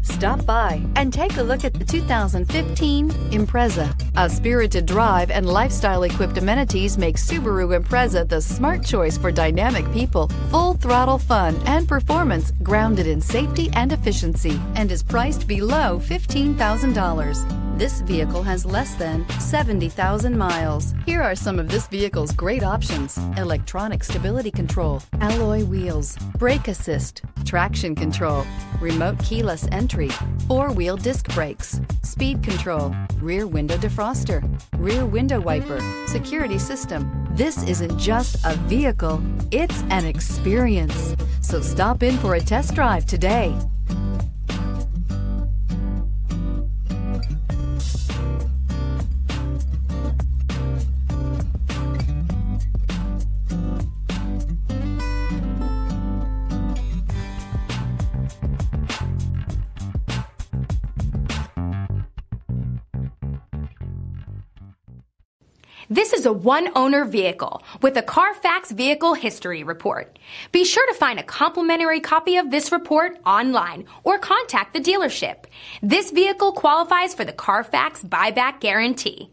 Stop by and take a look at the 2015 Impreza. A spirited drive and lifestyle-equipped amenities make Subaru Impreza the smart choice for dynamic people. Full-throttle fun and performance grounded in safety and efficiency, and is priced below $15,000. This vehicle has less than 70,000 miles. Here are some of this vehicle's great options: electronic stability control, alloy wheels, brake assist, traction control, remote keyless entry, four-wheel disc brakes, speed control, rear window defroster, rear window wiper, security system. This isn't just a vehicle, it's an experience. So stop in for a test drive today. This is a one-owner vehicle with a Carfax Vehicle History Report. Be sure to find a complimentary copy of this report online or contact the dealership. This vehicle qualifies for the Carfax Buyback Guarantee.